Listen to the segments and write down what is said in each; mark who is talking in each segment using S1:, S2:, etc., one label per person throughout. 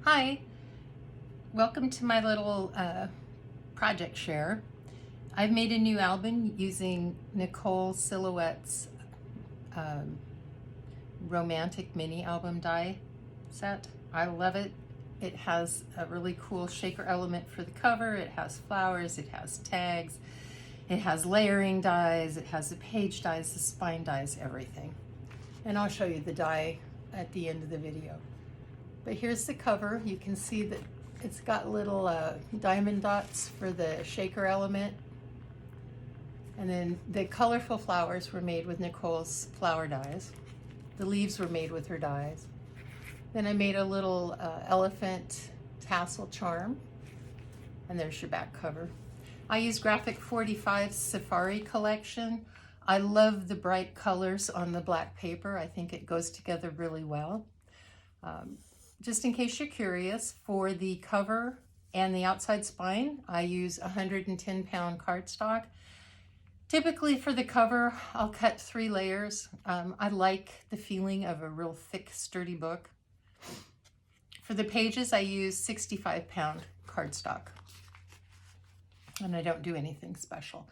S1: Hi, welcome to my little project share. I've made a new album using Nicole Silhouette's romantic mini album die set. I love it. It has a really cool shaker element for the cover. It has flowers, it has tags, it has layering dies, it has the page dies, the spine dies, everything. And I'll show you the die at the end of the video. But here's the cover. You can see that it's got little diamond dots for the shaker element. And then the colorful flowers were made with Nicole's flower dies. The leaves were made with her dies. Then I made a little elephant tassel charm. And there's your back cover. I use Graphic 45's Safari collection. I love the bright colors on the black paper. I think it goes together really well. Just in case you're curious, for the cover and the outside spine, I use 110-pound cardstock. Typically for the cover, I'll cut 3 layers. I like the feeling of a real thick, sturdy book. For the pages, I use 65-pound cardstock. And I don't do anything special.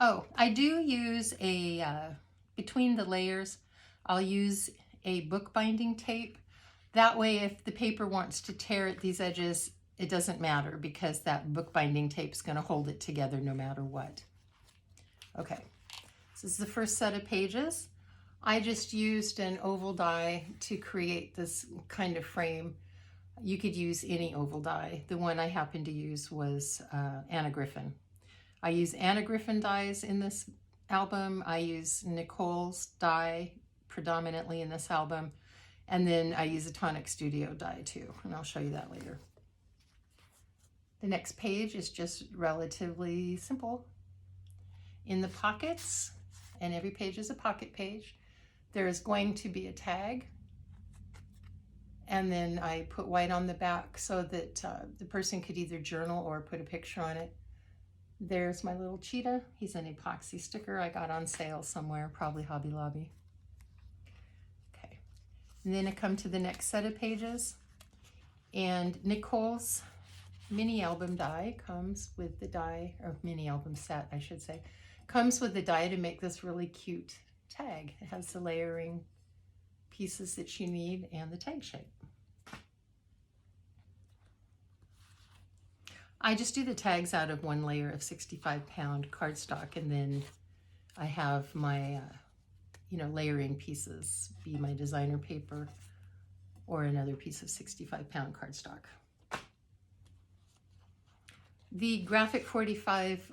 S1: Oh, I do use between the layers, I'll use a bookbinding tape. That way, if the paper wants to tear at these edges, it doesn't matter because that bookbinding tape is going to hold it together no matter what. Okay, this is the first set of pages. I just used an oval die to create this kind of frame. You could use any oval die. The one I happened to use was Anna Griffin. I use Anna Griffin dies in this album. I use Nicole's die predominantly in this album. And then I use a Tonic Studio die too, and I'll show you that later. The next page is just relatively simple. In the pockets, and every page is a pocket page, there is going to be a tag. And then I put white on the back so that the person could either journal or put a picture on it. There's my little cheetah. He's an epoxy sticker I got on sale somewhere, probably Hobby Lobby. And then I come to the next set of pages, and Nicole's mini album die comes with the die, or mini album set, I should say, comes with the die to make this really cute tag. It has the layering pieces that you need and the tag shape. I just do the tags out of 1 layer of 65-pound cardstock, and then I have my layering pieces be my designer paper or another piece of 65-pound cardstock. The Graphic 45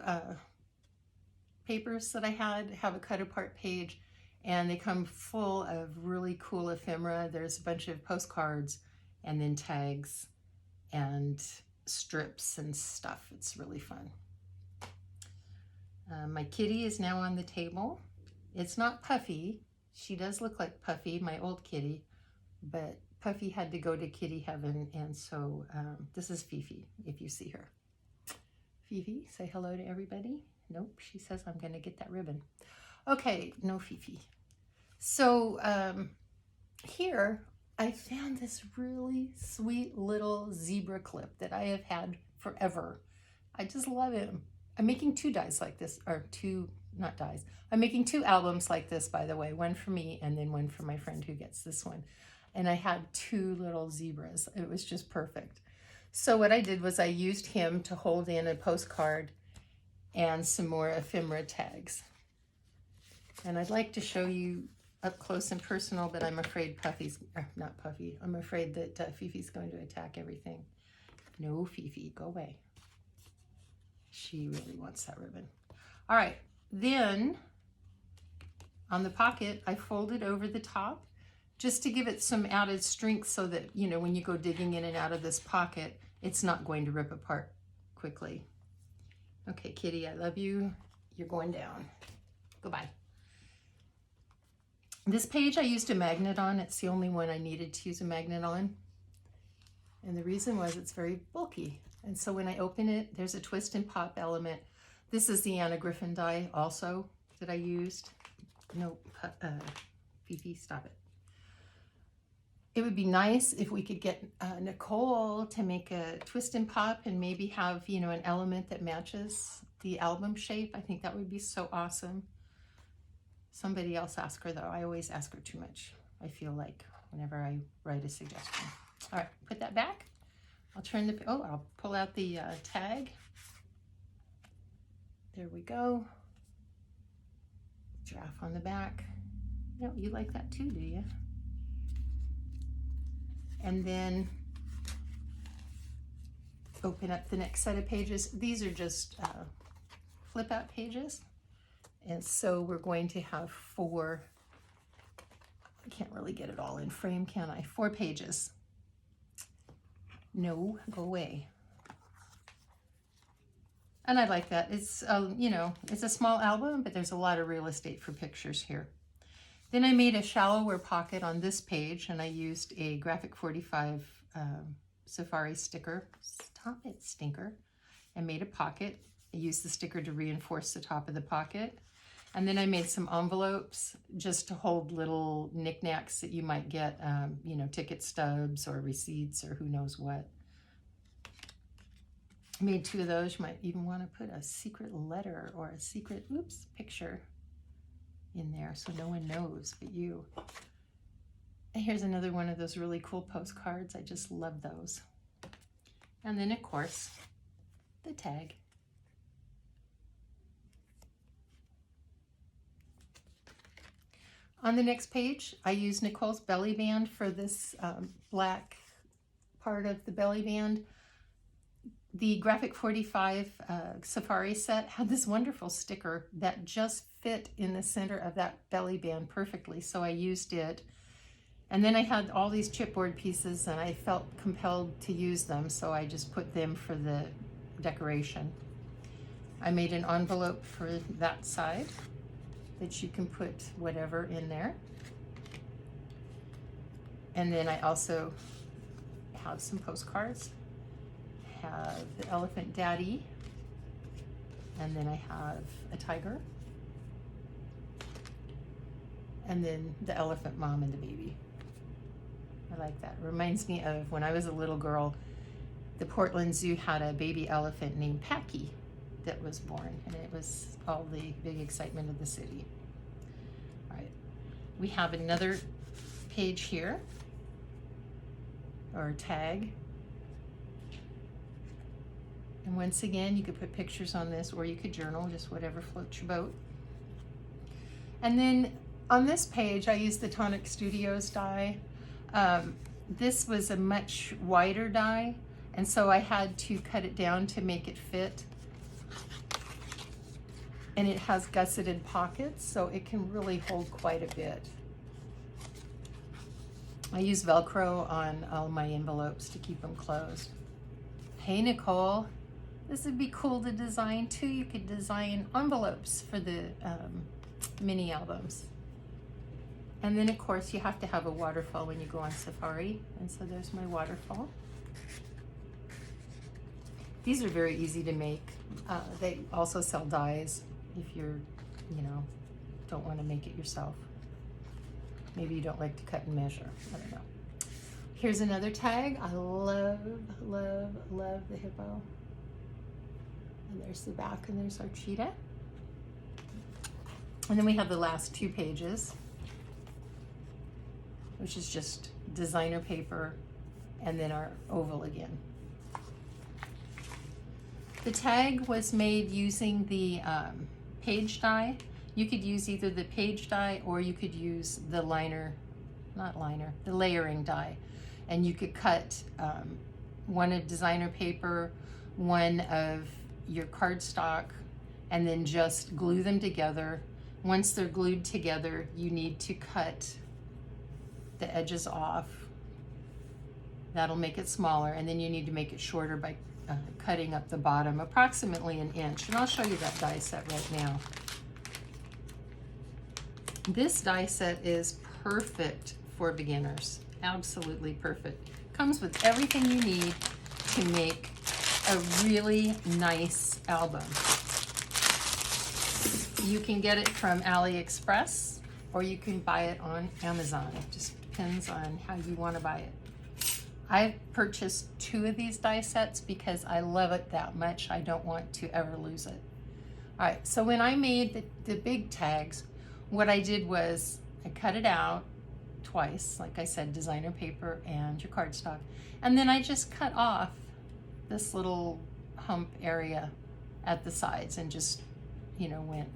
S1: papers that I had have a cut apart page, and they come full of really cool ephemera. There's a bunch of postcards and then tags and strips and stuff. It's really fun. My kitty is now on the table. It's not Puffy. She does look like Puffy, my old kitty, but Puffy had to go to kitty heaven, and so this is Fifi, if you see her. Fifi, say hello to everybody. Nope, she says I'm going to get that ribbon. Okay, no Fifi. So here I found this really sweet little zebra clip that I have had forever. I just love him. I'm making 2 dies like this, or 2, not dies. I'm making 2 albums like this, by the way, one for me and then one for my friend who gets this one. And I had 2 little zebras. It was just perfect. So what I did was I used him to hold in a postcard and some more ephemera tags. And I'd like to show you up close and personal, but I'm afraid not Puffy, I'm afraid that Fifi's going to attack everything. No, Fifi, go away. She really wants that ribbon. All right, then on the pocket, I folded over the top just to give it some added strength so that, when you go digging in and out of this pocket, it's not going to rip apart quickly. Okay, kitty, I love you. You're going down. Goodbye. This page I used a magnet on. It's the only one I needed to use a magnet on. And the reason was it's very bulky. And so when I open it, there's a twist and pop element. This is the Anna Griffin die also that I used. No, Fifi, stop it. it would be nice if we could get Nicole to make a twist and pop and maybe have, you know, an element that matches the album shape. I think that would be so awesome. Somebody else ask her though. I always ask her too much, I feel like, whenever I write a suggestion. All right, put that back. I'll turn the, oh, I'll pull out the tag. There we go. Giraffe on the back. You know, you like that too, do you? And then open up the next set of pages. These are just flip out pages. And so we're going to have 4, I can't really get it all in frame, can I? 4 pages. No, go away. And I like that. It's, you know, it's a small album, but there's a lot of real estate for pictures here. Then I made a shallower pocket on this page, and I used a Graphic 45 Safari sticker. Stop it, stinker. And made a pocket. I used the sticker to reinforce the top of the pocket. And then I made some envelopes just to hold little knickknacks that you might get, you know, ticket stubs or receipts or who knows what. I made 2 of those. You might even want to put a secret letter or a secret, oops, picture in there so no one knows but you. And here's another one of those really cool postcards. I just love those. And then, of course, the tag. On the next page, I used Nicole's belly band for this black part of the belly band. The Graphic 45 Safari set had this wonderful sticker that just fit in the center of that belly band perfectly, so I used it. And then I had all these chipboard pieces and I felt compelled to use them, so I just put them for the decoration. I made an envelope for that side that you can put whatever in there. And then I also have some postcards. Have the elephant daddy, and then I have a tiger, and then the elephant mom and the baby. I like that. It reminds me of when I was a little girl, the Portland Zoo had a baby elephant named Packy that was born, and it was all the big excitement of the city. All right, we have another page here, or tag. And once again, you could put pictures on this, or you could journal, just whatever floats your boat. And then on this page, I used the Tonic Studios die. This was a much wider die, and so I had to cut it down to make it fit. And it has gusseted pockets, so it can really hold quite a bit. I use Velcro on all my envelopes to keep them closed. Hey, Nicole. This would be cool to design too. You could design envelopes for the mini albums. And then of course you have to have a waterfall when you go on safari. And so there's my waterfall. These are very easy to make. They also sell dies if you're, you know, don't want to make it yourself. Maybe you don't like to cut and measure. I don't know. Here's another tag. I love, love, love the hippo. And there's the back, and there's our cheetah. And then we have the last 2 pages, which is just designer paper, and then our oval again. The tag was made using the page die. You could use either the page die or you could use the the layering die. And you could cut one of designer paper, one of your cardstock, and then just glue them together. Once they're glued together, you need to cut the edges off. That'll make it smaller, and then you need to make it shorter by cutting up the bottom approximately 1 inch. And I'll show you that die set right now. This die set is perfect for beginners. Absolutely perfect. Comes with everything you need to make a really nice album. You can get it from AliExpress or you can buy it on Amazon. It just depends on how you want to buy it. I've purchased 2 of these die sets because I love it that much. I don't want to ever lose it. All right, so when I made the big tags, what I did was I cut it out twice, like I said, designer paper and your cardstock. And then I just cut off this little hump area at the sides and just, you know, went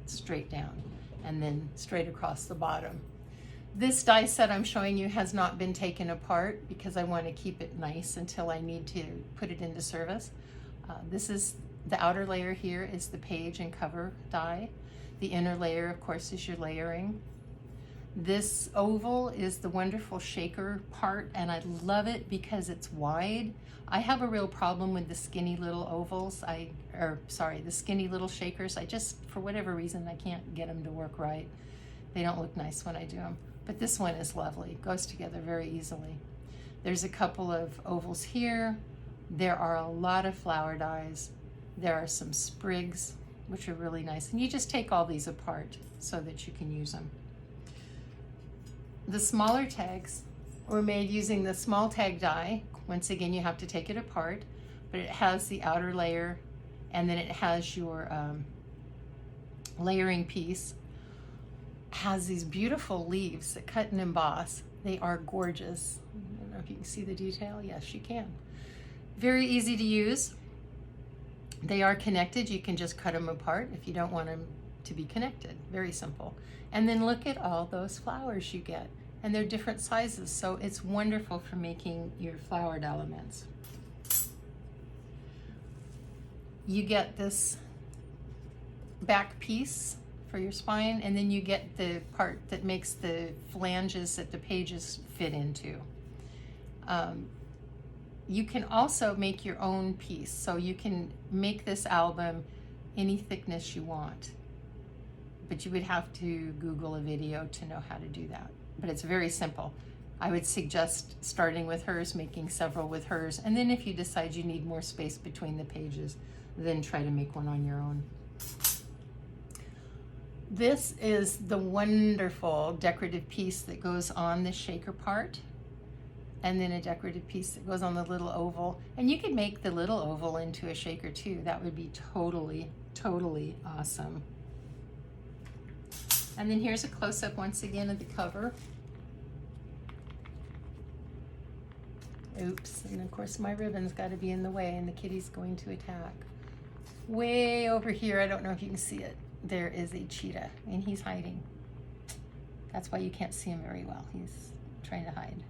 S1: straight down and then straight across the bottom. This die set I'm showing you has not been taken apart because I want to keep it nice until I need to put it into service. This is the outer layer here is the page and cover die. The inner layer, of course, is your layering. This oval is the wonderful shaker part, and I love it because it's wide. I have a real problem with the skinny little ovals. The skinny little shakers. I just, for whatever reason, I can't get them to work right. They don't look nice when I do them. But this one is lovely. Goes together very easily. There's a couple of ovals here. There are a lot of flower dies. There are some sprigs, which are really nice. And you just take all these apart so that you can use them. The smaller tags were made using the small tag die. Once again, you have to take it apart, but it has the outer layer, and then it has your layering piece. Has these beautiful leaves that cut and emboss. They are gorgeous. I don't know if you can see the detail. Yes, you can. Very easy to use. They are connected. You can just cut them apart if you don't want them to be connected. Very simple. And then look at all those flowers you get. And they're different sizes, so it's wonderful for making your flowered elements. You get this back piece for your spine, and then you get the part that makes the flanges that the pages fit into. You can also make your own piece, so you can make this album any thickness you want, but you would have to Google a video to know how to do that. But it's very simple. I would suggest starting with hers, making several with hers, and then if you decide you need more space between the pages, then try to make one on your own. This is the wonderful decorative piece that goes on the shaker part, and then a decorative piece that goes on the little oval. And you could make the little oval into a shaker too. That would be totally, totally awesome. And then here's a close-up once again of the cover. Oops, and of course my ribbon's got to be in the way and the kitty's going to attack. Way over here, I don't know if you can see it, there is a cheetah and he's hiding. That's why you can't see him very well. He's trying to hide.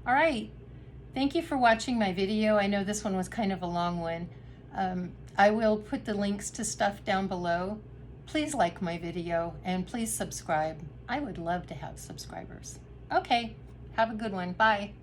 S1: All right, thank you for watching my video. I know this one was kind of a long one. I will put the links to stuff down below. Please like my video and please subscribe. I would love to have subscribers. Okay, have a good one. Bye.